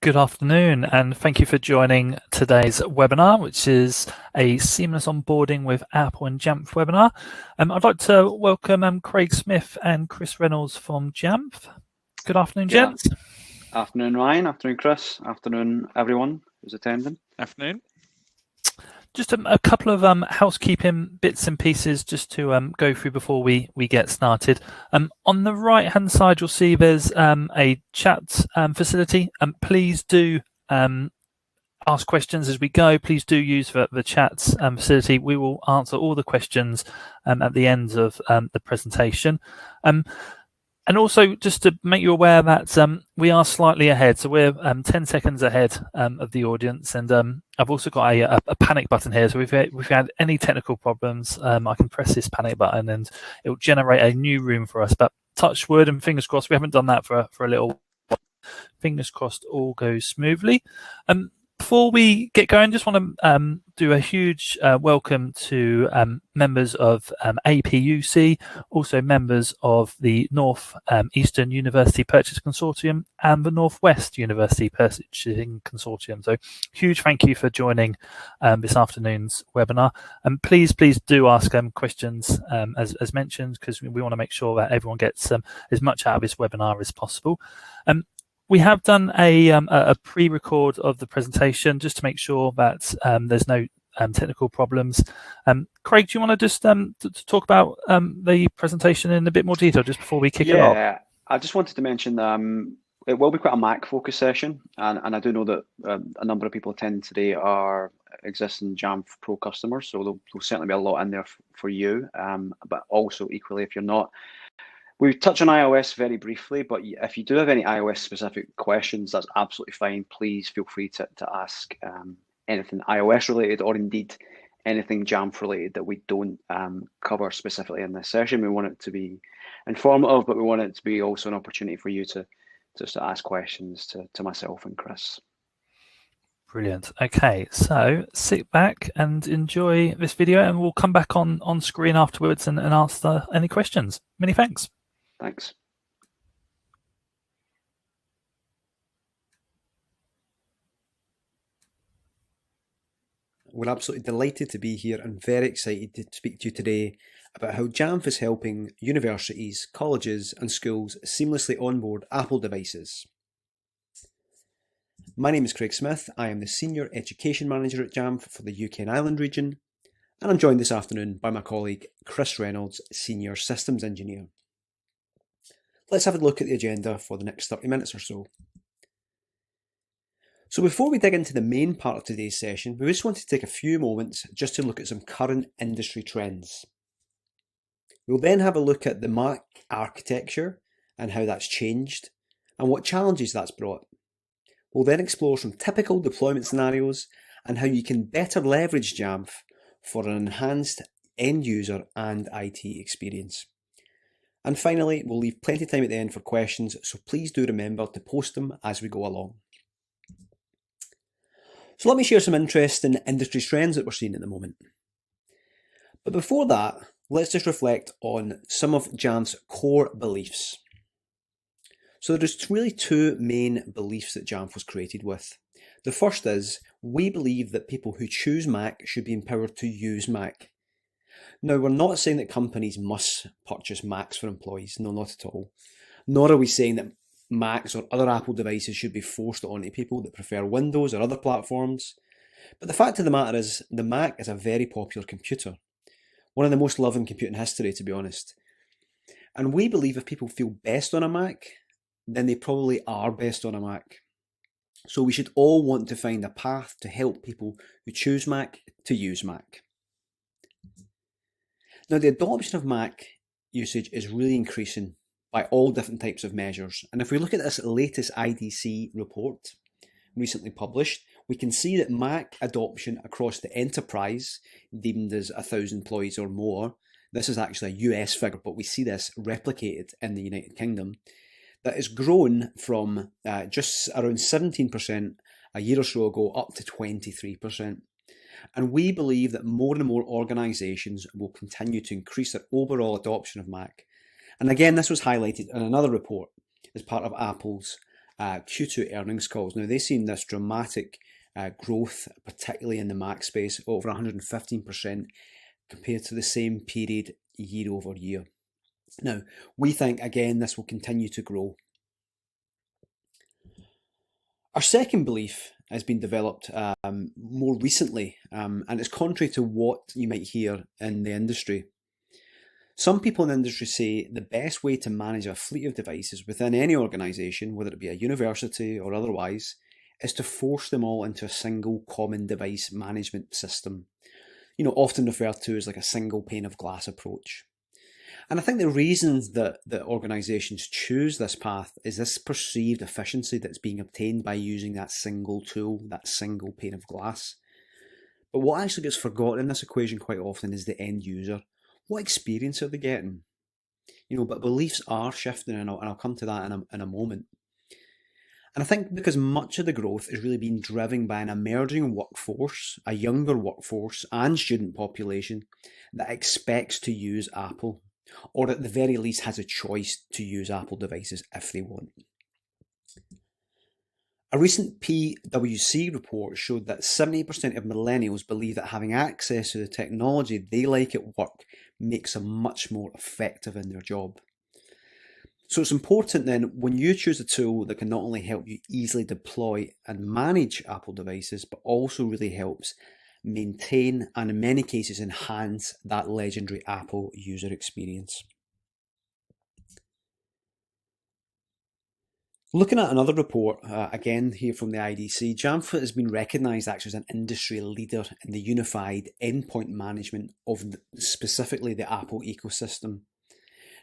Good afternoon, and thank you for joining today's webinar, which is a seamless onboarding with Apple and Jamf webinar. I'd like to welcome Craig Smith and Chris Reynolds from Jamf. Good afternoon, gents. Afternoon, Ryan. Afternoon, Chris. Afternoon, everyone who's attending. Afternoon. Just a couple of housekeeping bits and pieces just to go through before we get started. On the right hand side, you'll see there's a chat facility. Please do ask questions as we go. Please do use the chat facility. We will answer all the questions at the end of the presentation. And also, just to make you aware that we are slightly ahead, so we're 10 seconds ahead of the audience, and I've also got a panic button here. So if we've had any technical problems, I can press this panic button and it will generate a new room for us. But touch wood and fingers crossed, we haven't done that for a little while. Fingers crossed, all goes smoothly. Before we get going, just want to do a huge welcome to members of APUC, also members of the North Eastern University Purchase Consortium and the Northwest University Purchasing Consortium. So huge thank you for joining this afternoon's webinar. And please do ask questions as mentioned, because we want to make sure that everyone gets as much out of this webinar as possible. We have done a pre-record of the presentation just to make sure that there's no technical problems. Craig, do you want to just talk about the presentation in a bit more detail just before we kick it off? Yeah, I just wanted to mention it will be quite a Mac focus session, and I do know that a number of people attending today are existing Jamf Pro customers, so there'll certainly be a lot in there for you, but also equally if you're not. We touch on iOS very briefly, but if you do have any iOS specific questions, that's absolutely fine. Please feel free to ask anything iOS related, or indeed anything Jamf related that we don't cover specifically in this session. We want it to be informative, but we want it to be also an opportunity for you to just ask questions to myself and Chris. Brilliant. Okay, so sit back and enjoy this video, and we'll come back on screen afterwards and answer any questions. Many thanks. Thanks. We're absolutely delighted to be here and very excited to speak to you today about how Jamf is helping universities, colleges and schools seamlessly onboard Apple devices. My name is Craig Smith. I am the Senior Education Manager at Jamf for the UK and Ireland region, and I'm joined this afternoon by my colleague Chris Reynolds, Senior Systems Engineer. Let's have a look at the agenda for the next 30 minutes or so. So before we dig into the main part of today's session, we just want to take a few moments just to look at some current industry trends. We'll then have a look at the Mac architecture and how that's changed and what challenges that's brought. We'll then explore some typical deployment scenarios and how you can better leverage Jamf for an enhanced end user and IT experience. And finally, we'll leave plenty of time at the end for questions, so please do remember to post them as we go along. So let me share some interesting industry trends that we're seeing at the moment. But before that, let's just reflect on some of Jamf's core beliefs. So there's really two main beliefs that Jamf was created with. The first is, we believe that people who choose Mac should be empowered to use Mac. Now, we're not saying that companies must purchase Macs for employees, no, not at all. Nor are we saying that Macs or other Apple devices should be forced onto people that prefer Windows or other platforms. But the fact of the matter is, the Mac is a very popular computer. One of the most loved in computing history, to be honest. And we believe if people feel best on a Mac, then they probably are best on a Mac. So we should all want to find a path to help people who choose Mac to use Mac. Now, the adoption of Mac usage is really increasing by all different types of measures. And if we look at this latest IDC report, recently published, we can see that Mac adoption across the enterprise, deemed as 1,000 employees or more, this is actually a US figure, but we see this replicated in the United Kingdom, that has grown from just around 17% a year or so ago up to 23%. And we believe that more and more organisations will continue to increase their overall adoption of Mac. And again, this was highlighted in another report as part of Apple's Q2 earnings calls. Now, they've seen this dramatic growth, particularly in the Mac space, over 115% compared to the same period year over year. Now, we think, again, this will continue to grow. Our second belief has been developed more recently, and it's contrary to what you might hear in the industry. Some people in the industry say the best way to manage a fleet of devices within any organisation, whether it be a university or otherwise, is to force them all into a single common device management system, often referred to as like a single pane of glass approach. And I think the reasons that organisations choose this path is this perceived efficiency that's being obtained by using that single tool, that single pane of glass. But what actually gets forgotten in this equation quite often is the end user. What experience are they getting? But beliefs are shifting, and I'll come to that in a moment. And I think because much of the growth is really being driven by an emerging workforce, a younger workforce and student population that expects to use Apple, or at the very least has a choice to use Apple devices if they want. A recent PwC report showed that 70% of millennials believe that having access to the technology they like at work makes them much more effective in their job. So it's important then, when you choose a tool that can not only help you easily deploy and manage Apple devices, but also really helps maintain and in many cases enhance that legendary Apple user experience. Looking at another report, again here from the IDC, Jamf has been recognised actually as an industry leader in the unified endpoint management of specifically the Apple ecosystem.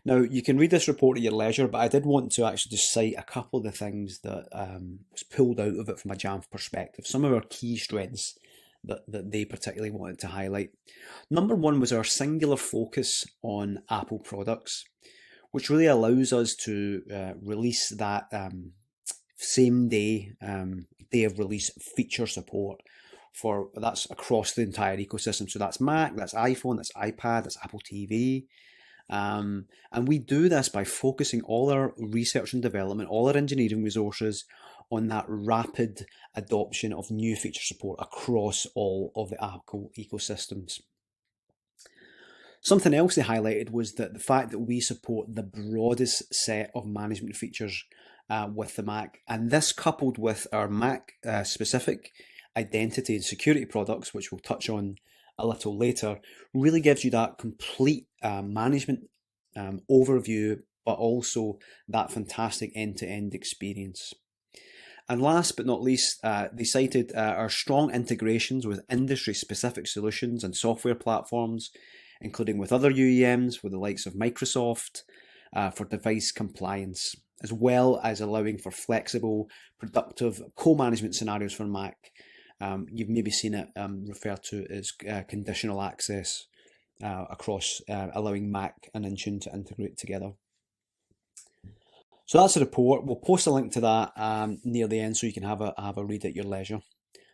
Now, you can read this report at your leisure, but I did want to actually just cite a couple of the things that was pulled out of it from a Jamf perspective, some of our key strengths that they particularly wanted to highlight. Number one was our singular focus on Apple products, which really allows us to release that same day of release feature support that's across the entire ecosystem. So that's Mac, that's iPhone, that's iPad, that's Apple TV. And we do this by focusing all our research and development, all our engineering resources on that rapid adoption of new feature support across all of the Apple ecosystems. Something else they highlighted was that the fact that we support the broadest set of management features with the Mac, and this coupled with our Mac specific identity and security products, which we'll touch on a little later, really gives you that complete management overview, but also that fantastic end-to-end experience. And last but not least, they cited our strong integrations with industry-specific solutions and software platforms, including with other UEMs, with the likes of Microsoft, for device compliance, as well as allowing for flexible, productive co-management scenarios for Mac. You've maybe seen it referred to as conditional access across allowing Mac and Intune to integrate together. So that's a report. We'll post a link to that near the end so you can have a read at your leisure.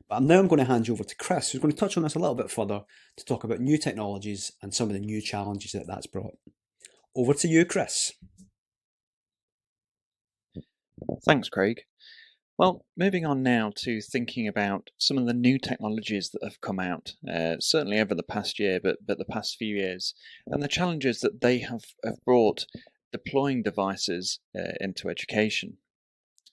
But now I'm going to hand you over to Chris, who's going to touch on this a little bit further to talk about new technologies and some of the new challenges that that's brought. Over to you, Chris. Thanks, Craig. Well, moving on now to thinking about some of the new technologies that have come out, certainly over the past year, but the past few years, and the challenges that they have brought deploying devices into education.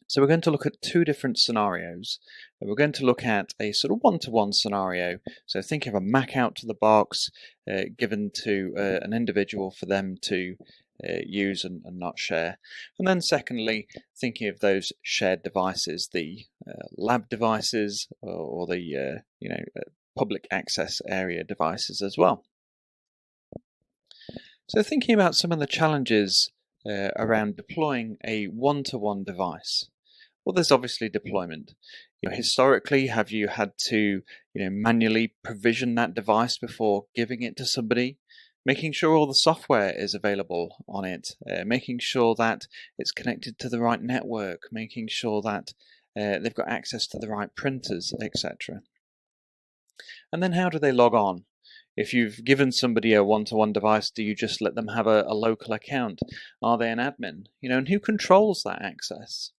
So we're going to look at two different scenarios. We're going to look at a sort of one-to-one scenario. So think of a Mac out to the box given to an individual for them to use and not share. And then secondly, thinking of those shared devices, the lab devices or the public access area devices as well. So thinking about some of the challenges around deploying a one-to-one device. Well, there's obviously deployment. Historically, have you had to manually provision that device before giving it to somebody? Making sure all the software is available on it, making sure that it's connected to the right network, making sure that they've got access to the right printers, etc. And then how do they log on? If you've given somebody a one-to-one device, do you just let them have a local account? Are they an admin? And who controls that access?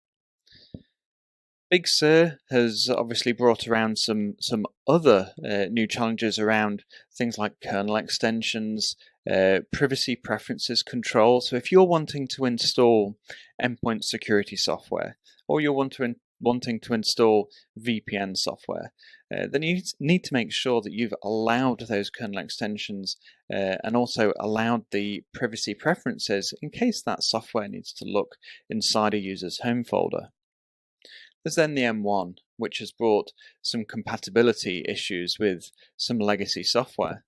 Big Sur has obviously brought around some other new challenges around things like kernel extensions, privacy preferences control. So if you're wanting to install endpoint security software, or you're wanting to install VPN software, then you need to make sure that you've allowed those kernel extensions and also allowed the privacy preferences in case that software needs to look inside a user's home folder. There's then the M1, which has brought some compatibility issues with some legacy software.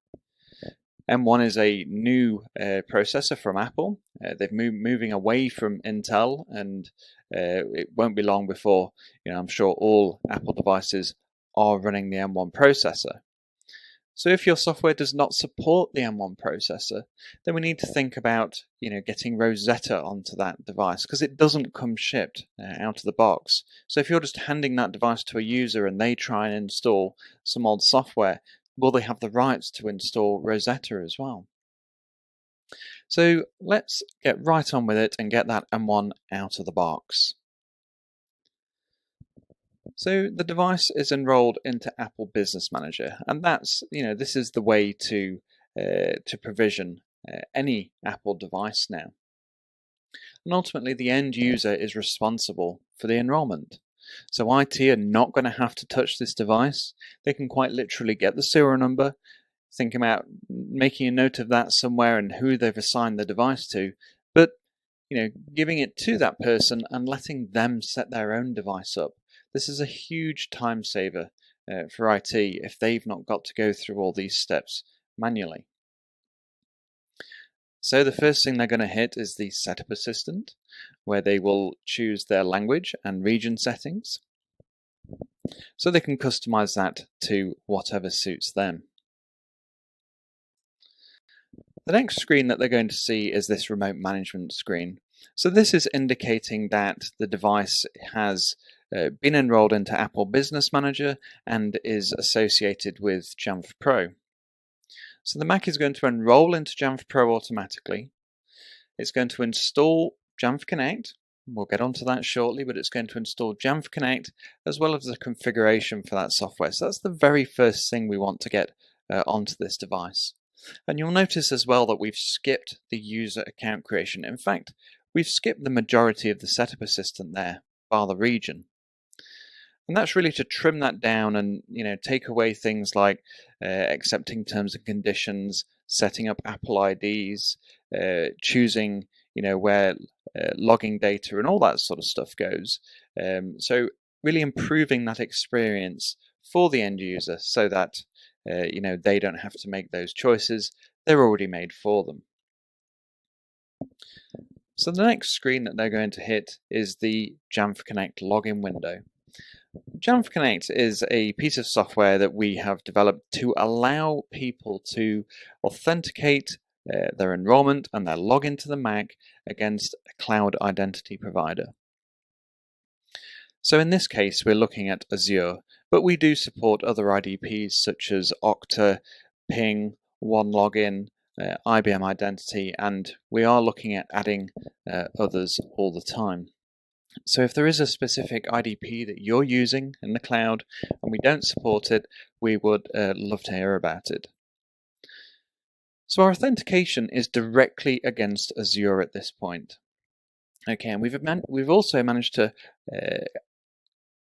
M1 is a new processor from Apple. They've moving away from Intel, and it won't be long before, I'm sure all Apple devices are running the M1 processor. So if your software does not support the M1 processor, then we need to think about, getting Rosetta onto that device, because it doesn't come shipped out of the box. So if you're just handing that device to a user and they try and install some old software, will they have the rights to install Rosetta as well? So let's get right on with it and get that M1 out of the box. So the device is enrolled into Apple Business Manager, and that's, this is the way to provision any Apple device now. And ultimately, the end user is responsible for the enrollment. So IT are not going to have to touch this device. They can quite literally get the serial number, think about making a note of that somewhere and who they've assigned the device to, but giving it to that person and letting them set their own device up. This is a huge time saver for IT if they've not got to go through all these steps manually. So the first thing they're going to hit is the Setup Assistant, where they will choose their language and region settings, so they can customize that to whatever suits them. The next screen that they're going to see is this remote management screen. So this is indicating that the device has been enrolled into Apple Business Manager and is associated with Jamf Pro. So the Mac is going to enroll into Jamf Pro automatically. It's going to install Jamf Connect. We'll get onto that shortly, but it's going to install Jamf Connect as well as the configuration for that software. So that's the very first thing we want to get onto this device. And you'll notice as well that we've skipped the user account creation. In fact, we've skipped the majority of the Setup Assistant there, bar the region. And that's really to trim that down and take away things like accepting terms and conditions, setting up Apple IDs, choosing where logging data and all that sort of stuff goes. So really improving that experience for the end user so that they don't have to make those choices. They're already made for them. So the next screen that they're going to hit is the Jamf Connect login window. Jamf Connect is a piece of software that we have developed to allow people to authenticate their enrollment and their login to the Mac against a cloud identity provider. So in this case, we're looking at Azure, but we do support other IDPs such as Okta, Ping, OneLogin, IBM Identity, and we are looking at adding others all the time. So if there is a specific IDP that you're using in the cloud and we don't support it, we would love to hear about it. So our authentication is directly against Azure at this point. Okay, and we've also managed to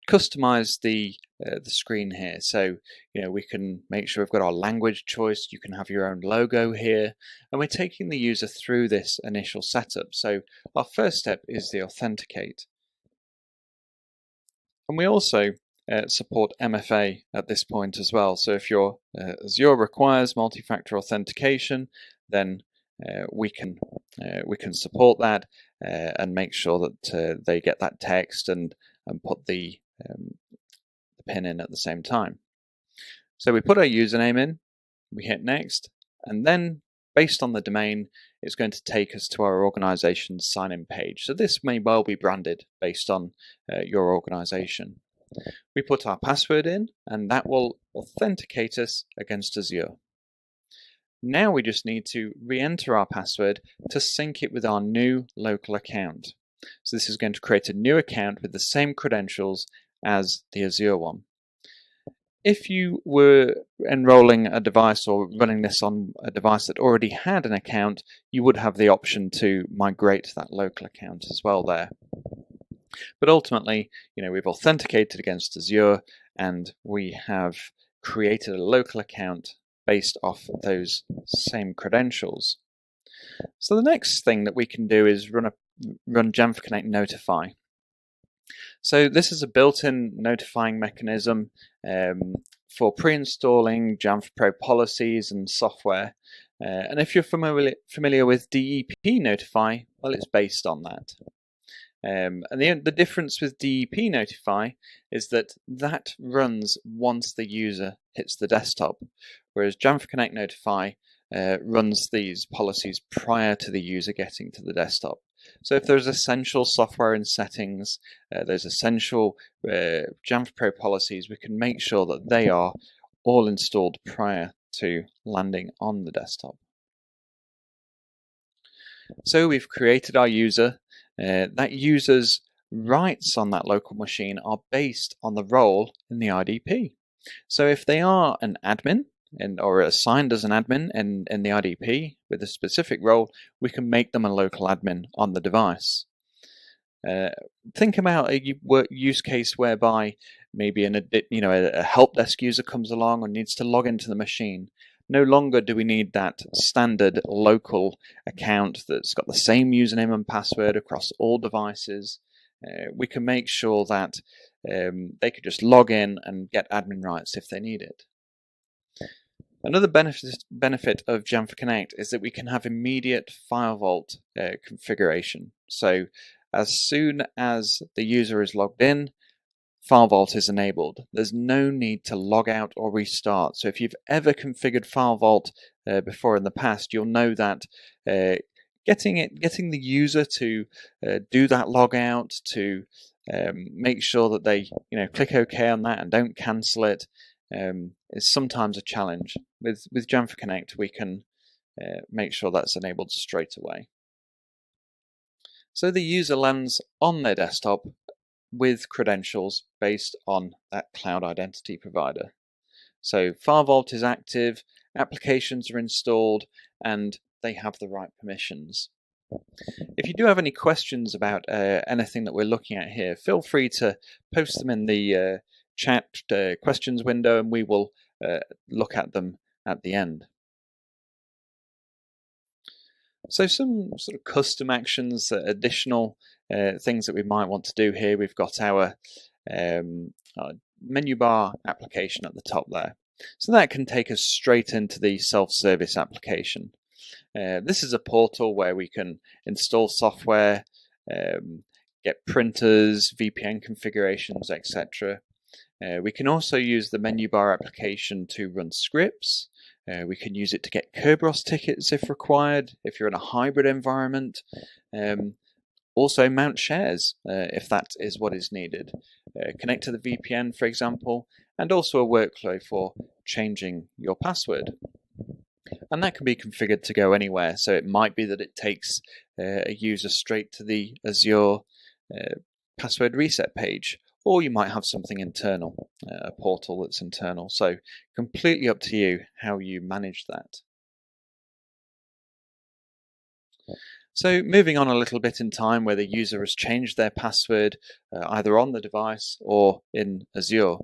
customize the screen here. So we can make sure we've got our language choice. You can have your own logo here, and we're taking the user through this initial setup. So our first step is the authenticate. And we also support MFA at this point as well. So if your Azure requires multi-factor authentication, then we can support that and make sure that they get that text and put the PIN in at the same time. So we put our username in, we hit next, and then based on the domain, it's going to take us to our organization's sign-in page. So this may well be branded based on your organization. We put our password in, and that will authenticate us against Azure. Now we just need to re-enter our password to sync it with our new local account. So this is going to create a new account with the same credentials as the Azure one. If you were enrolling a device or running this on a device that already had an account, you would have the option to migrate that local account as well there. But ultimately, we've authenticated against Azure and we have created a local account based off those same credentials. So the next thing that we can do is run Jamf Connect Notify. So this is a built-in notifying mechanism for pre-installing Jamf Pro policies and software. And if you're familiar with DEP Notify, well, it's based on that. And the difference with DEP Notify is that runs once the user hits the desktop, whereas Jamf Connect Notify runs these policies prior to the user getting to the desktop. So if there's essential software and settings, there's essential Jamf Pro policies, we can make sure that they are all installed prior to landing on the desktop. So we've created our user. That user's rights on that local machine are based on the role in the IDP. So if they are an admin or assigned as an admin in the IDP with a specific role, we can make them a local admin on the device. Think about a use case whereby maybe a help desk user comes along and needs to log into the machine. No longer do we need that standard local account that's got the same username and password across all devices. We can make sure that they could just log in and get admin rights if they need it. Another benefit of Jamf Connect is that we can have immediate file vault configuration. So as soon as the user is logged in, File Vault is enabled. There's no need to log out or restart. So if you've ever configured File Vault before in the past, you'll know that getting the user to do that log out, to make sure that they click OK on that and don't cancel it, is sometimes a challenge. With Jamf Connect, we can make sure that's enabled straight away. So the user lands on their desktop with credentials based on that cloud identity provider. So File Vault is active, applications are installed, and they have the right permissions. If you do have any questions about anything that we're looking at here, feel free to post them in the chat questions window, and we will look at them at the end. So some sort of custom actions, additional things that we might want to do here. We've got our menu bar application at the top there. So that can take us straight into the self-service application. This is a portal where we can install software, get printers, VPN configurations, etc. We can also use the menu bar application to run scripts. We can use it to get Kerberos tickets if required, if you're in a hybrid environment. Also mount shares if that is what is needed. Connect to the VPN, for example, and also a workflow for changing your password. And that can be configured to go anywhere. So it might be that it takes a user straight to the Azure password reset page, or you might have something internal, a portal that's internal. So completely up to you how you manage that. So moving on a little bit in time where the user has changed their password either on the device or in Azure.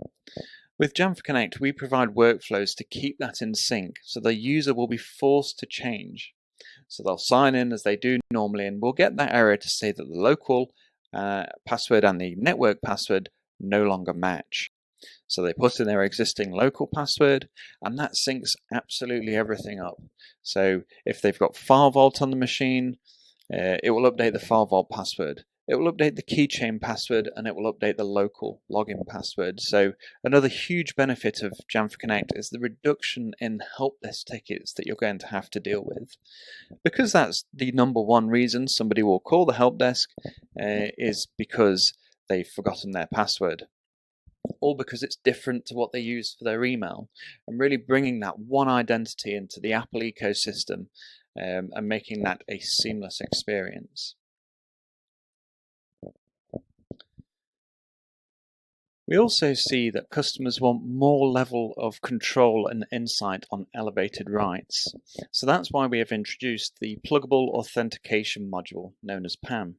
With Jamf Connect, we provide workflows to keep that in sync, so the user will be forced to change. So they'll sign in as they do normally, and we'll get that error to say that the local password and the network password no longer match. So they put in their existing local password, and that syncs absolutely everything up. So if they've got File Vault on the machine, it will update the File Vault password. It will update the keychain password, and it will update the local login password. So another huge benefit of Jamf Connect is the reduction in help desk tickets that you're going to have to deal with. Because that's the number one reason somebody will call the help desk is because they've forgotten their password, or because it's different to what they use for their email, and really bringing that one identity into the Apple ecosystem and making that a seamless experience. We also see that customers want more level of control and insight on elevated rights. So that's why we have introduced the Pluggable Authentication module, known as PAM.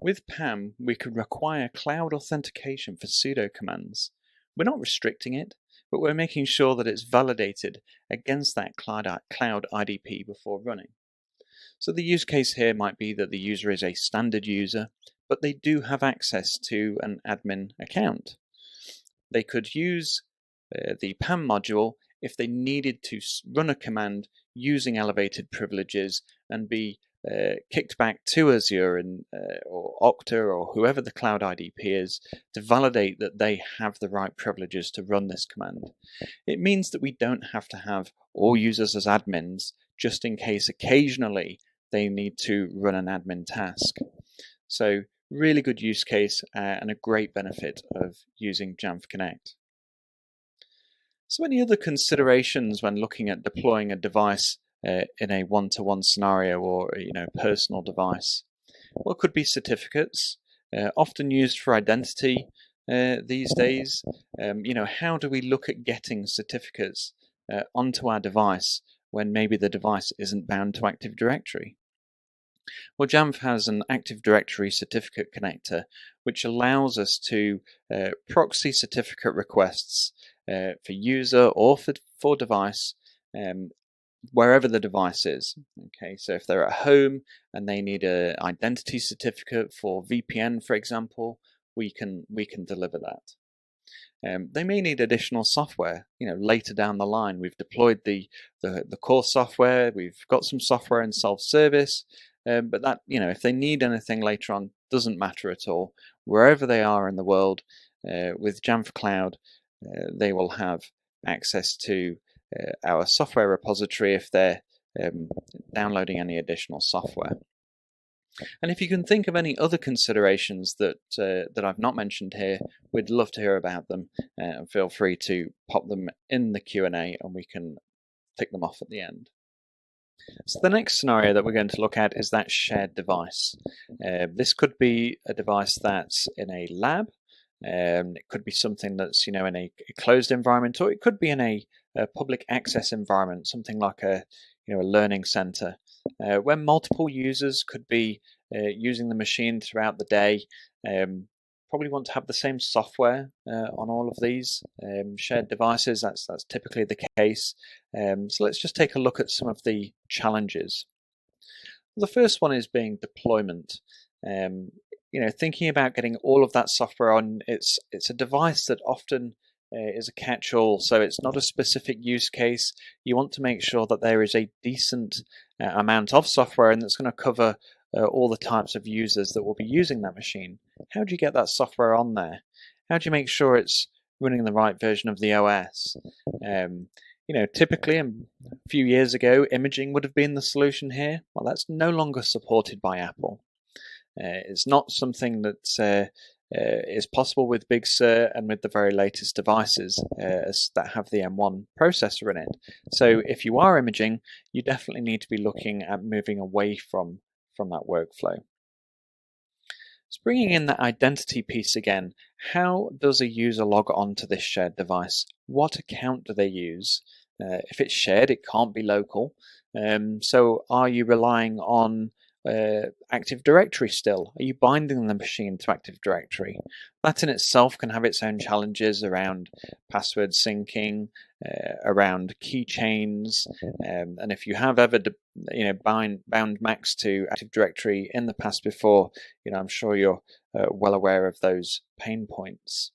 With PAM, we could require cloud authentication for sudo commands. We're not restricting it, but we're making sure that it's validated against that cloud IDP before running. So the use case here might be that the user is a standard user, but they do have access to an admin account. They could use the PAM module if they needed to run a command using elevated privileges and be kicked back to Azure or Okta or whoever the cloud IDP is to validate that they have the right privileges to run this command. It means that we don't have to have all users as admins just in case occasionally they need to run an admin task. So really good use case and a great benefit of using Jamf Connect. So any other considerations when looking at deploying a device in a one-to-one scenario or personal device? Well, it could be certificates, often used for identity these days. How do we look at getting certificates onto our device when maybe the device isn't bound to Active Directory? Well, Jamf has an Active Directory certificate connector which allows us to proxy certificate requests for user or for device wherever the device is. Okay, so if they're at home and they need an identity certificate for VPN, for example, we can deliver that. They may need additional software. Later down the line, we've deployed the core software. We've got some software in self-service, but that if they need anything later on, doesn't matter at all. Wherever they are in the world, with Jamf Cloud, they will have access to our software repository if they're downloading any additional software. And if you can think of any other considerations that I've not mentioned here, we'd love to hear about them, and feel free to pop them in the Q&A and we can tick them off at the end. So the next scenario that we're going to look at is that shared device. This could be a device that's in a lab. It could be something that's in a closed environment, or it could be in a public access environment, something like a learning center, where multiple users could be using the machine throughout the day. Probably want to have the same software on all of these shared devices. That's typically the case. So let's just take a look at some of the challenges. The first one is being deployment. Thinking about getting all of that software on, it's a device that often is a catch-all, so it's not a specific use case. You want to make sure that there is a decent amount of software and that's going to cover all the types of users that will be using that machine. How do you get that software on there? How do you make sure it's running the right version of the OS? Typically a few years ago, imaging would have been the solution here. Well, that's no longer supported by Apple. It's not something that is possible with Big Sur and with the very latest devices that have the M1 processor in it. So if you are imaging, you definitely need to be looking at moving away from that workflow. So bringing in that identity piece again, how does a user log on to this shared device? What account do they use? If it's shared, it can't be local. So are you relying on Active Directory still? Are you binding the machine to Active Directory? That in itself can have its own challenges around password syncing, around keychains, and if you have ever bound Macs to Active Directory in the past before, I'm sure you're well aware of those pain points.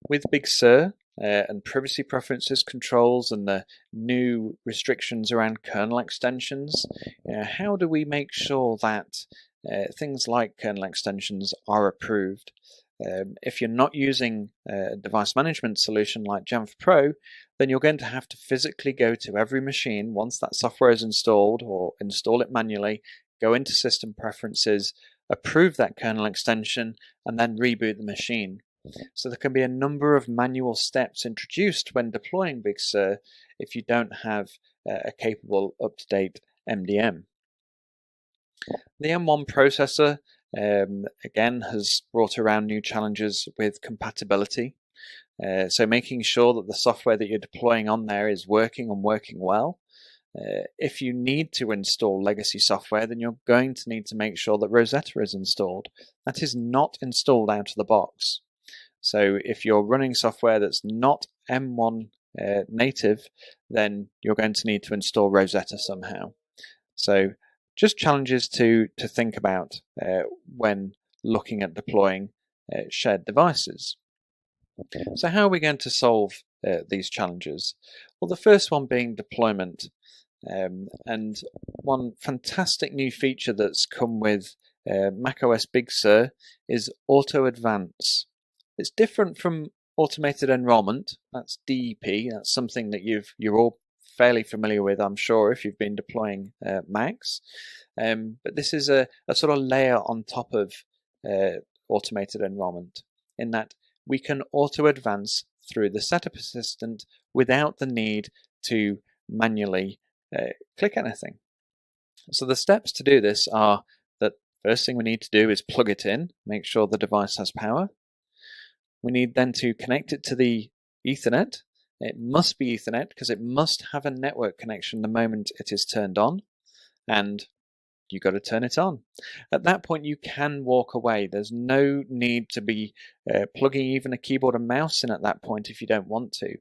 With Big Sur and privacy preferences controls and the new restrictions around kernel extensions, how do we make sure that things like kernel extensions are approved? If you're not using a device management solution like Jamf Pro, then you're going to have to physically go to every machine once that software is installed, or install it manually, go into system preferences, approve that kernel extension, and then reboot the machine. So there can be a number of manual steps introduced when deploying Big Sur if you don't have a capable up-to-date MDM. The M1 processor again, has brought around new challenges with compatibility. So making sure that the software that you're deploying on there is working and working well. If you need to install legacy software, then you're going to need to make sure that Rosetta is installed. That is not installed out of the box. So if you're running software that's not M1 native, then you're going to need to install Rosetta somehow. So just challenges to think about when looking at deploying shared devices. So how are we going to solve these challenges? Well, the first one being deployment. And one fantastic new feature that's come with macOS Big Sur is Auto Advance. It's different from automated enrollment. That's DEP. That's something that you're all fairly familiar with, I'm sure, if you've been deploying Macs. But this is a sort of layer on top of automated enrollment, in that we can auto advance through the setup assistant without the need to manually click anything. So the steps to do this are that first thing we need to do is plug it in, make sure the device has power. We need then to connect it to the Ethernet. It must be Ethernet because it must have a network connection the moment it is turned on, and you've got to turn it on. At that point, you can walk away. There's no need to be plugging even a keyboard and mouse in at that point if you don't want to.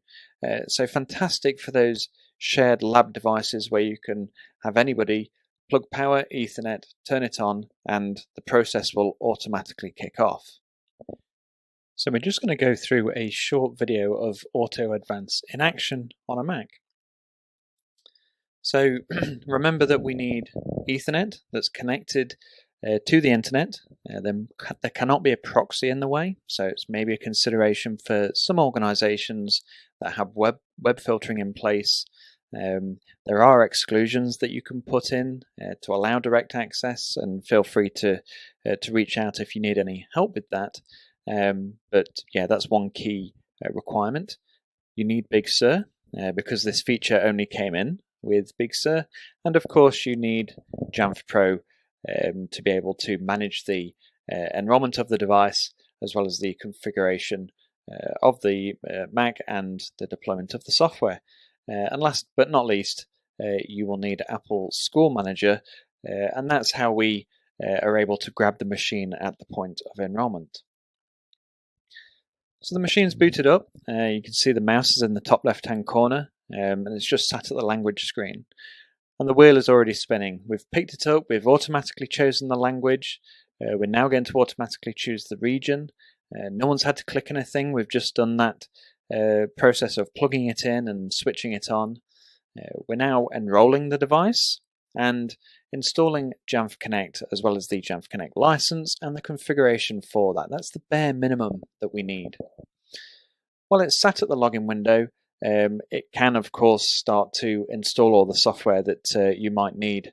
So fantastic for those shared lab devices where you can have anybody plug power, Ethernet, turn it on, and the process will automatically kick off. So we're just going to go through a short video of Auto Advance in action on a Mac. So remember that we need Ethernet that's connected to the internet. Then there cannot be a proxy in the way, so it's maybe a consideration for some organizations that have web filtering in place. There are exclusions that you can put in to allow direct access, and feel free to reach out if you need any help with that. But yeah, that's one key requirement. You need Big Sur because this feature only came in with Big Sur, and of course you need Jamf Pro to be able to manage the enrollment of the device as well as the configuration of the Mac and the deployment of the software. And last but not least, you will need Apple School Manager, and that's how we are able to grab the machine at the point of enrollment. So the machine's booted up. You can see the mouse is in the top left-hand corner, and it's just sat at the language screen. And the wheel is already spinning. We've picked it up, we've automatically chosen the language. We're now going to automatically choose the region. No one's had to click anything. We've just done that process of plugging it in and switching it on. We're now enrolling the device and installing Jamf Connect, as well as the Jamf Connect license and the configuration for that. That's the bare minimum that we need. While it's sat at the login window, it can of course start to install all the software that you might need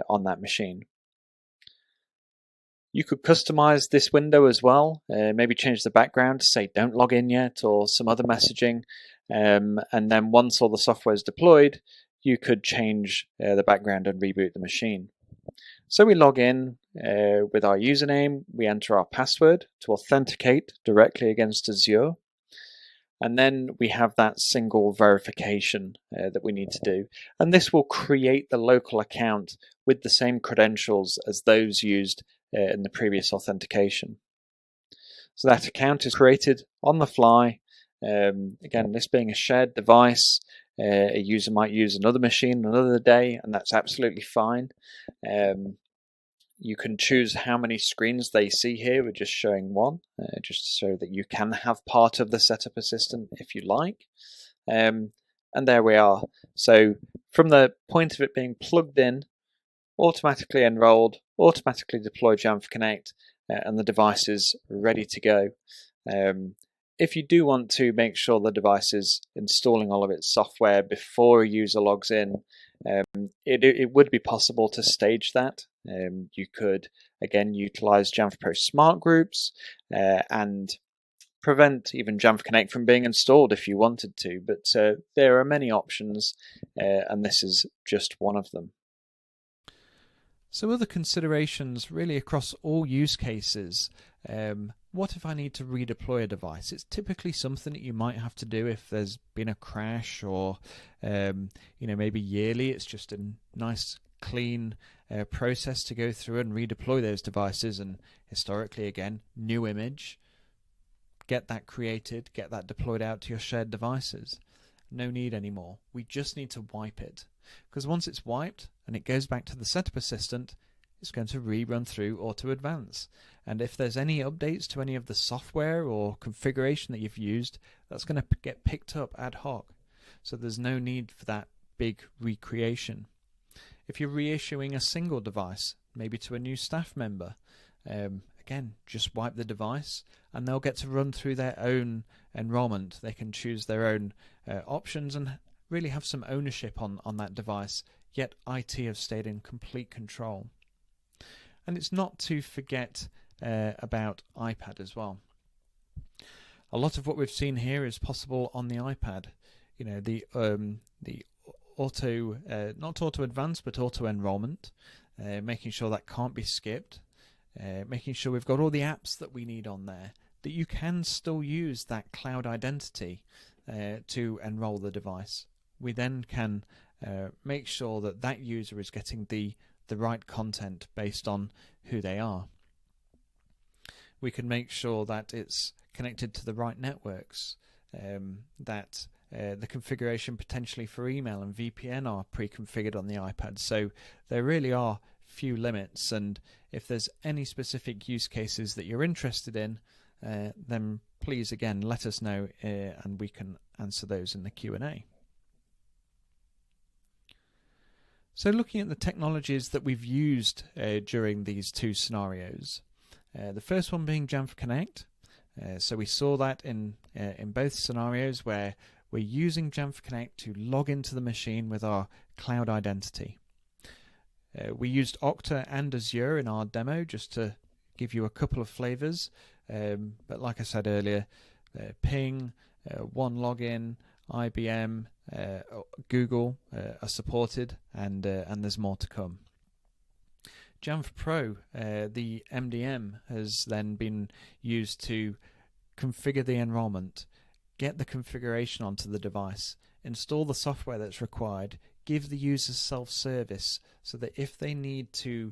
on that machine. You could customize this window as well, maybe change the background to say don't log in yet or some other messaging, and then once all the software is deployed, you could change the background and reboot the machine. So we log in with our username, we enter our password to authenticate directly against Azure, and then we have that single verification that we need to do. And this will create the local account with the same credentials as those used in the previous authentication. So that account is created on the fly. Again, this being a shared device, a user might use another machine another day, and that's absolutely fine. You can choose how many screens they see here. We're just showing one, just so that you can have part of the setup assistant if you like. And there we are. So from the point of it being plugged in, automatically enrolled, automatically deploy Jamf Connect, and the device is ready to go. If you do want to make sure the device is installing all of its software before a user logs in, it would be possible to stage that. You could, again, utilize Jamf Pro Smart Groups and prevent even Jamf Connect from being installed if you wanted to, but there are many options, and this is just one of them. So other considerations really across all use cases. What if I need to redeploy a device? It's typically something that you might have to do if there's been a crash, or maybe yearly. It's just a nice clean process to go through and redeploy those devices. And historically, again, new image, get that created, get that deployed out to your shared devices. No need anymore. We just need to wipe it, because once it's wiped and it goes back to the setup assistant, it's going to rerun through Auto Advance. And if there's any updates to any of the software or configuration that you've used, that's going to get picked up ad hoc. So there's no need for that big recreation. If you're reissuing a single device, maybe to a new staff member, again, just wipe the device and they'll get to run through their own enrollment. They can choose their own options and really have some ownership on that device, yet IT have stayed in complete control. And it's not to forget about iPad as well. A lot of what we've seen here is possible on the iPad. The auto, not auto advance, but auto enrollment, making sure that can't be skipped, making sure we've got all the apps that we need on there, that you can still use that cloud identity to enroll the device. We then can make sure that that user is getting the right content based on who they are. We can make sure that it's connected to the right networks, that the configuration potentially for email and VPN are pre-configured on the iPad. So there really are few limits, and if there's any specific use cases that you're interested in, then please again let us know and we can answer those in the Q&A. So looking at the technologies that we've used during these two scenarios, the first one being Jamf Connect. So we saw that in both scenarios where we're using Jamf Connect to log into the machine with our cloud identity. We used Okta and Azure in our demo just to give you a couple of flavors. But like I said earlier, Ping, OneLogin, IBM, Google are supported, and there's more to come. Jamf Pro, the MDM, has then been used to configure the enrollment, get the configuration onto the device, install the software that's required, give the user self-service so that if they need to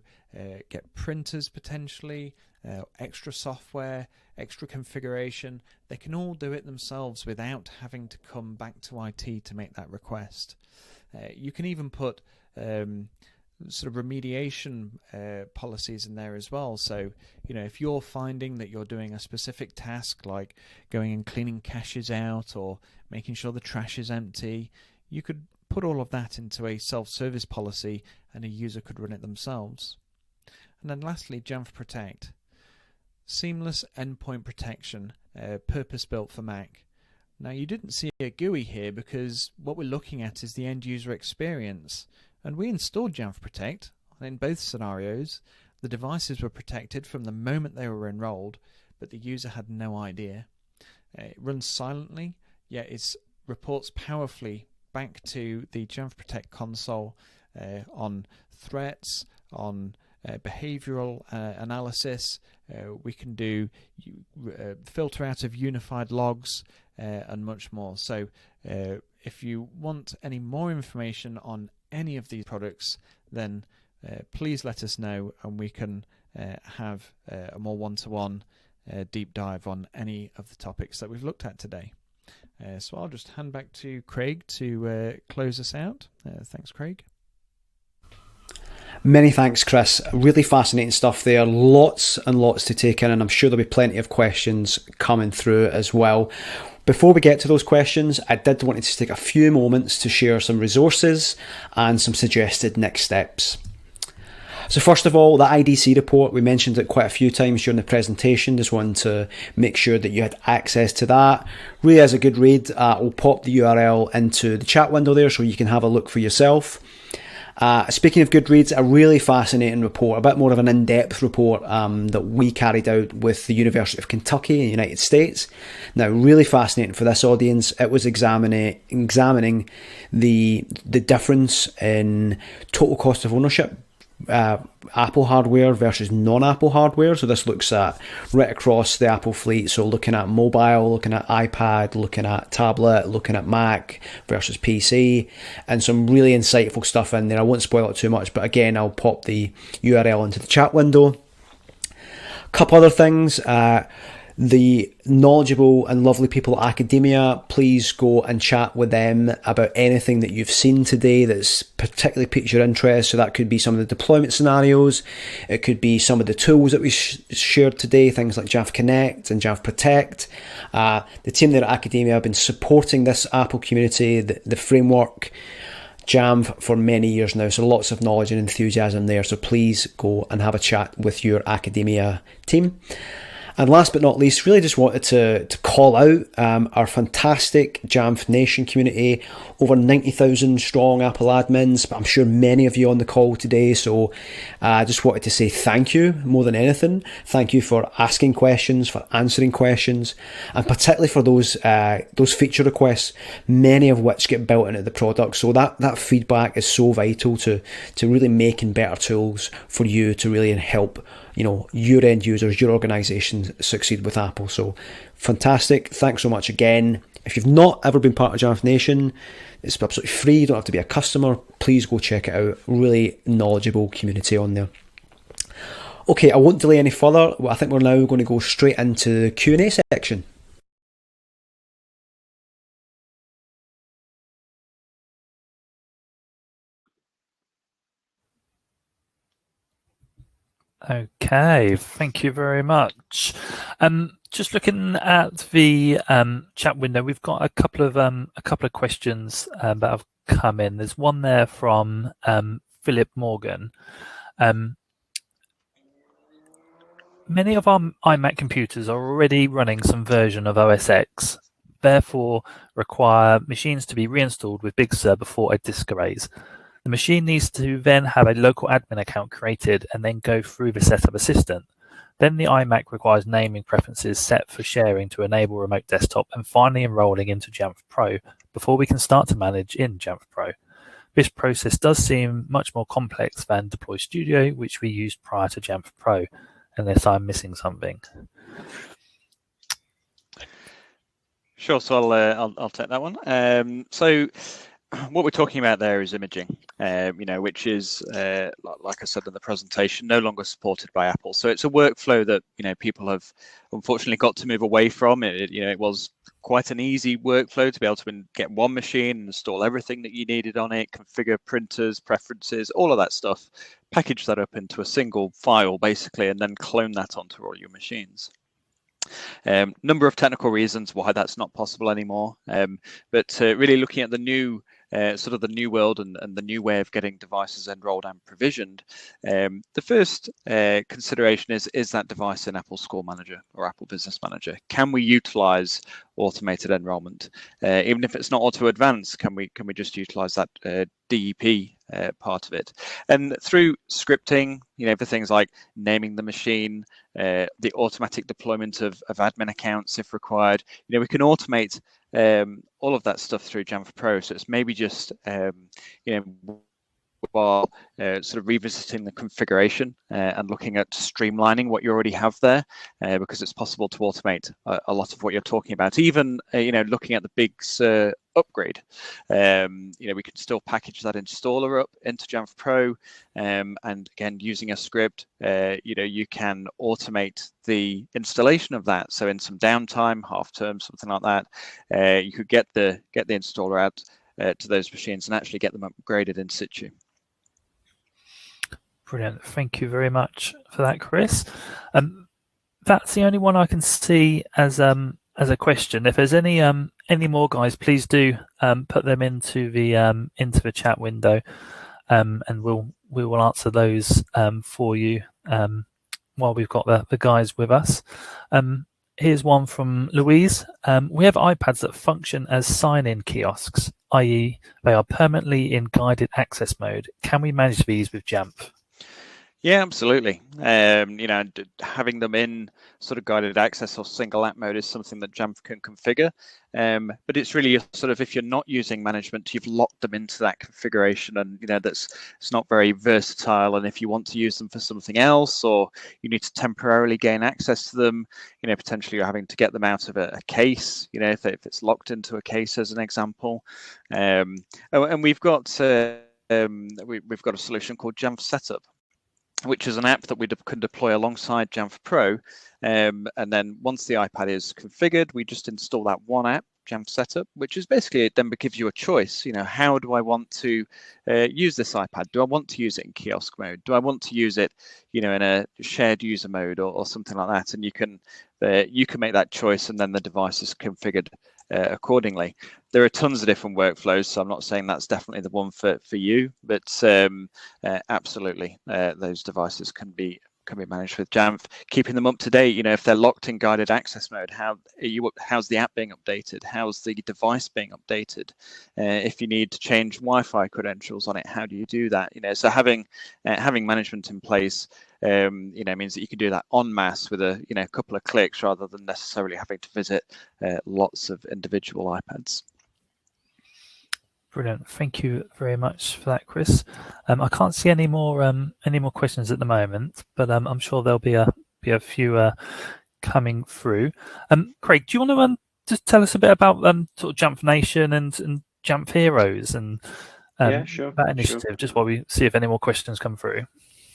get printers potentially, extra software, extra configuration, they can all do it themselves without having to come back to IT to make that request. You can even put sort of remediation policies in there as well. So, if you're finding that you're doing a specific task like going and cleaning caches out or making sure the trash is empty, you could put all of that into a self-service policy and a user could run it themselves. And then lastly, Jamf Protect. Seamless endpoint protection, purpose-built for Mac. Now, you didn't see a GUI here because what we're looking at is the end user experience. And we installed Jamf Protect. In both scenarios, the devices were protected from the moment they were enrolled, but the user had no idea. It runs silently, yet it reports powerfully back to the Jamf Protect console on threats, on behavioral analysis. We can do filter out of unified logs and much more. So if you want any more information on any of these products, then please let us know and we can have a more one-to-one deep dive on any of the topics that we've looked at today. So I'll just hand back to Craig to close us out. Thanks, Craig. Many thanks, Chris. Really fascinating stuff there. Lots and lots to take in, and I'm sure there'll be plenty of questions coming through as well. Before we get to those questions, I did want to take a few moments to share some resources and some suggested next steps. So first of all, the IDC report, we mentioned it quite a few times during the presentation. Just wanted to make sure that you had access to that. Really is a good read. I'll pop the URL into the chat window there so you can have a look for yourself. Speaking of good reads, a really fascinating report, a bit more of an in-depth report that we carried out with the University of Kentucky in the United States. Now, really fascinating for this audience. It was examining the difference in total cost of ownership Apple hardware versus non-Apple hardware. So this looks at right across the Apple fleet. So looking at mobile, looking at iPad, looking at tablet, looking at Mac versus PC, and some really insightful stuff in there. I won't spoil it too much, but again, I'll pop the URL into the chat window. A couple other things. The knowledgeable and lovely people at academia, please go and chat with them about anything that you've seen today that's particularly piqued your interest. So that could be some of the deployment scenarios, it could be some of the tools that we shared today, things like Jamf Connect and Jamf Protect. The team there at academia have been supporting this Apple community, the framework, Jamf, for many years now, so lots of knowledge and enthusiasm there. So please go and have a chat with your academia team. And last but not least, really just wanted to call out our fantastic Jamf Nation community, over 90,000 strong Apple admins, but I'm sure many of you on the call today. So I just wanted to say thank you more than anything. Thank you for asking questions, for answering questions, and particularly for those feature requests, many of which get built into the product. So that feedback is so vital to really making better tools for you to really help your end users, your organization succeed with Apple. So fantastic. Thanks so much again. If you've not ever been part of Jamf Nation, it's absolutely free. You don't have to be a customer. Please go check it out. Really knowledgeable community on there. Okay, I won't delay any further. I think we're now going to go straight into the Q&A section. Okay, thank you very much. Just looking at the chat window, we've got a couple of questions that have come in. There's one there from Philip Morgan. Many of our iMac computers are already running some version of OS X, therefore require machines to be reinstalled with Big Sur before a disk erase. The machine needs to then have a local admin account created and then go through the setup assistant. Then the iMac requires naming preferences set for sharing to enable remote desktop and finally enrolling into Jamf Pro before we can start to manage in Jamf Pro. This process does seem much more complex than Deploy Studio, which we used prior to Jamf Pro, unless I'm missing something. Sure, so I'll take that one. So what we're talking about there is imaging, which is, like I said in the presentation, no longer supported by Apple. So it's a workflow that people have unfortunately got to move away from. It was quite an easy workflow to be able to get one machine and install everything that you needed on it, configure printers, preferences, all of that stuff, package that up into a single file basically, and then clone that onto all your machines. Number of technical reasons why that's not possible anymore, but really looking at the new sort of the new world and the new way of getting devices enrolled and provisioned, the first consideration is that device in Apple School Manager or Apple Business Manager? Can we utilize automated enrollment? Even if it's not auto advanced, can we just utilize that DEP part of it? And through scripting, for things like naming the machine, the automatic deployment of admin accounts if required, we can automate all of that stuff through Jamf Pro. So it's maybe just while sort of revisiting the configuration and looking at streamlining what you already have there, because it's possible to automate a lot of what you're talking about. Even looking at the big upgrade, we can still package that installer up into Jamf Pro, and again using a script, you can automate the installation of that. So in some downtime, half term, something like that, you could get the installer out to those machines and actually get them upgraded in situ. Brilliant. Thank you very much for that, Chris. That's the only one I can see as a question. If there's any more, guys, please do put them into the chat window, and we will answer those for you while we've got the guys with us. Here's one from Louise. We have iPads that function as sign-in kiosks, i.e. they are permanently in guided access mode. Can we manage these with Jamf? Yeah, absolutely. Having them in sort of guided access or single app mode is something that Jamf can configure. But it's really sort of, if you're not using management, you've locked them into that configuration, and it's not very versatile. And if you want to use them for something else, or you need to temporarily gain access to them, potentially you're having to get them out of a case. If it's locked into a case, as an example. And we've got we've got a solution called Jamf Setup, which is an app that we can deploy alongside Jamf Pro. And then once the iPad is configured, we just install that one app, Jamf Setup, which is basically, it then gives you a choice. How do I want to use this iPad? Do I want to use it in kiosk mode? Do I want to use it, in a shared user mode or something like that? And you can make that choice, and then the device is configured accordingly. There are tons of different workflows, so I'm not saying that's definitely the one for you, but absolutely, those devices can be managed with Jamf, keeping them up to date. If they're locked in guided access mode, how's the app being updated? How's the device being updated? If you need to change Wi-Fi credentials on it, how do you do that? So having management in place, means that you can do that en masse with a couple of clicks, rather than necessarily having to visit lots of individual iPads. Brilliant. Thank you very much for that, Chris. I can't see any more questions at the moment, but I'm sure there'll be a few coming through. Craig, do you want to just tell us a bit about sort of Jamf Nation and Jamf Heroes and yeah, sure, that initiative, sure. just while we see if any more questions come through?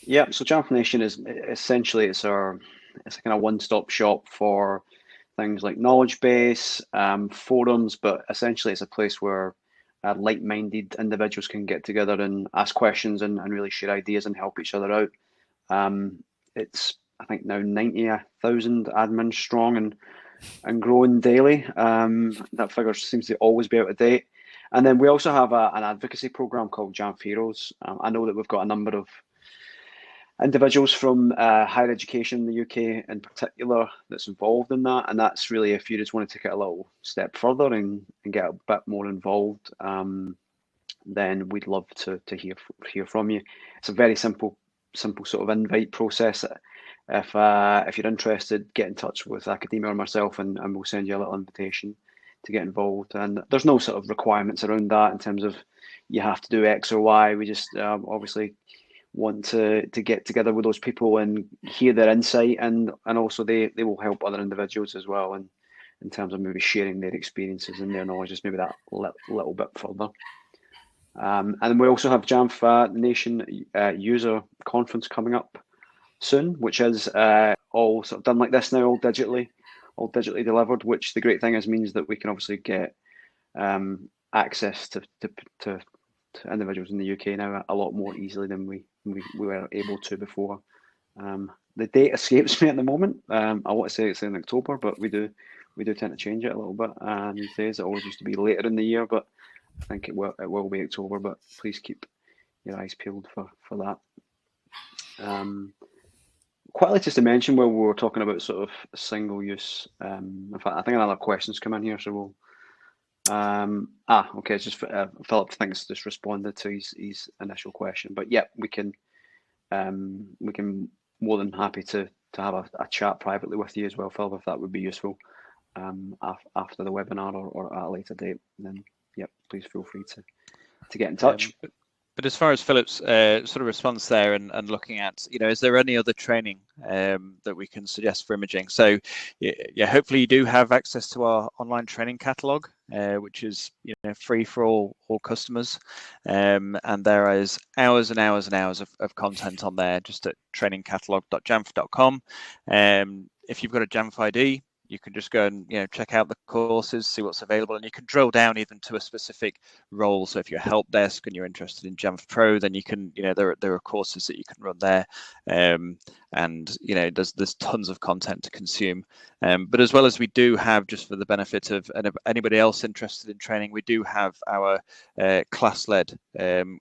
Yeah, so Jamf Nation is essentially it's a kind of one-stop shop for things like knowledge base, forums, but essentially it's a place where like-minded individuals can get together and ask questions and really share ideas and help each other out. It's, I think, now 90,000 admins strong and growing daily. That figure seems to always be out of date. And then we also have an advocacy program called Jamf Heroes. I know that we've got a number of individuals from higher education in the UK in particular that's involved in that, and that's really, if you just want to take it a little step further and get a bit more involved, then we'd love to hear from you. It's a very simple sort of invite process. If you're interested, get in touch with Academia or myself, and we'll send you a little invitation to get involved. And there's no sort of requirements around that in terms of you have to do X or Y. We just obviously want to get together with those people and hear their insight, and also they will help other individuals as well, and in terms of maybe sharing their experiences and their knowledge, just maybe that little bit further. And we also have Jamf Nation user conference coming up soon, which is all sort of done like this now, all digitally delivered, which the great thing is means that we can obviously get access to individuals in the UK now a lot more easily than we were able to before. The date escapes me at the moment. I want to say it's in October, but we do tend to change it a little bit these days. It always used to be later in the year, but I think it will be October. But please keep your eyes peeled for that. Quickly, just to mention, while we were talking about sort of single use, in fact, I think another question's come in here, so we'll. Okay, it's just Philip thinks just responded to his initial question, but yeah, we can more than happy to have a chat privately with you as well, Philip, if that would be useful after the webinar or at a later date. Then yeah, please feel free to get in touch. But as far as Philip's sort of response there and looking at, is there any other training that we can suggest for imaging? So yeah, hopefully you do have access to our online training catalog, which is free for all customers, and there is hours and hours and hours of content on there, just at trainingcatalog.jamf.com. If you've got a Jamf ID, you can just go and check out the courses, see what's available, and you can drill down even to a specific role. So if you're a help desk and you're interested in Jamf Pro, then you can there are courses that you can run there, and there's tons of content to consume. But as well as we do have, just for the benefit of anybody else interested in training, we do have our class-led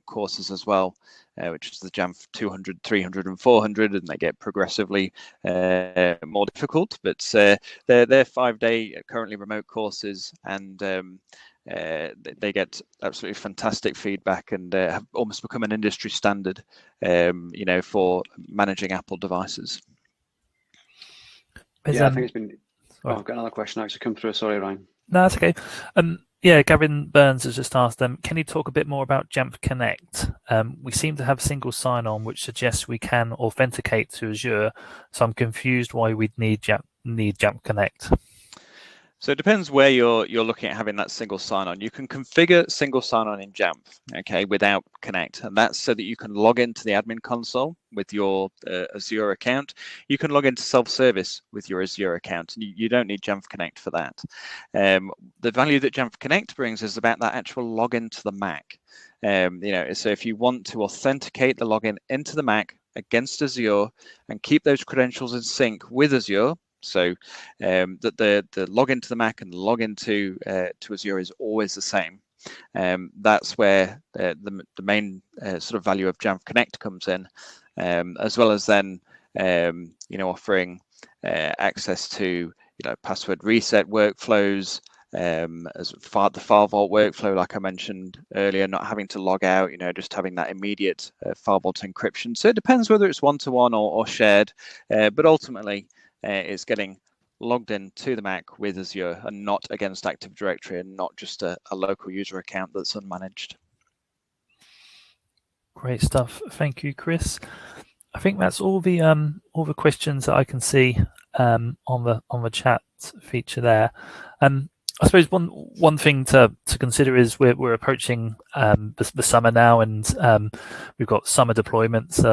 courses as well, which is the Jamf 200, 300, and 400, and they get progressively more difficult. But they're 5-day currently remote courses, and they get absolutely fantastic feedback and have almost become an industry standard, for managing Apple devices. Yeah, I think it's been. Oh, I've got another question actually come through. Sorry, Ryan. No, that's okay. Yeah, Gavin Burns has just asked them, can you talk a bit more about Jamf Connect? We seem to have single sign-on, which suggests we can authenticate to Azure. So I'm confused why we'd need Jamf Connect. So it depends where you're looking at having that single sign-on. You can configure single sign-on in Jamf, okay, without Connect, and that's so that you can log into the admin console with your Azure account. You can log into self-service with your Azure account, and you don't need Jamf Connect for that. The value that Jamf Connect brings is about that actual login to the Mac. So if you want to authenticate the login into the Mac against Azure and keep those credentials in sync with Azure, so that the login to the Mac and the login to Azure is always the same. That's where the main sort of value of Jamf Connect comes in, as well as then offering access to password reset workflows, as the file vault workflow, like I mentioned earlier, not having to log out, just having that immediate file vault encryption. So it depends whether it's one-to-one or shared, but ultimately it's getting logged in to the Mac with Azure and not against Active Directory, and not just a local user account that's unmanaged. Great stuff. Thank you, Chris. I think that's all the questions that I can see on the chat feature there. I suppose one thing to consider is we're approaching the summer now, and we've got summer deployments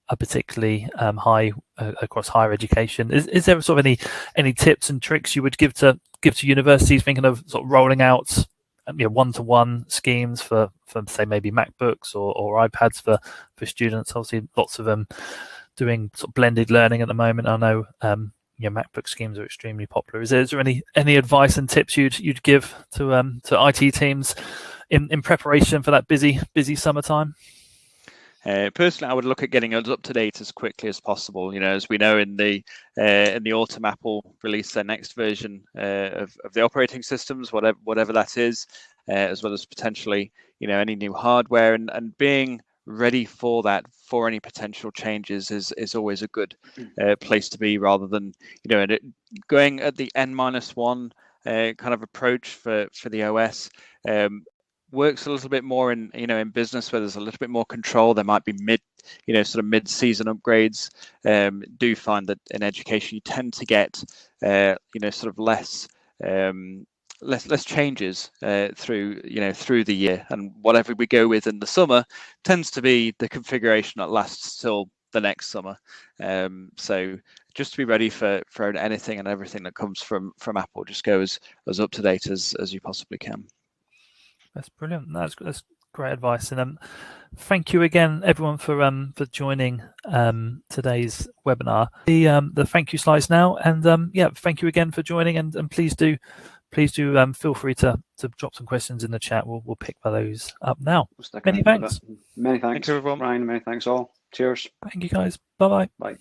are particularly high across higher education. Is there sort of any tips and tricks you would give to universities thinking of sort of rolling out one-to-one schemes for say maybe MacBooks or iPads for students? Obviously, lots of them doing sort of blended learning at the moment. I know MacBook schemes are extremely popular. Is there any advice and tips you'd give to IT teams in preparation for that busy summertime? Personally, I would look at getting us up to date as quickly as possible. As we know, in the autumn, Apple released their next version of the operating systems, whatever that is, as well as potentially any new hardware, and being ready for that, for any potential changes is always a good place to be, rather than going at the N-1 kind of approach for the OS. Works a little bit more in business where there's a little bit more control. There might be mid-season upgrades. Do find that in education you tend to get sort of less changes through the year, and whatever we go with in the summer tends to be the configuration that lasts till the next summer. So just to be ready for anything and everything that comes from Apple, just go as up to date as you possibly can. That's brilliant. That's great advice, and thank you again, everyone, for joining today's webinar. The thank you slides now, and thank you again for joining, and please do feel free to drop some questions in the chat. We'll pick those up now. Many thanks. Many thanks, everyone. Ryan. Many thanks all. Cheers. Thank you, guys. Bye-bye. Bye.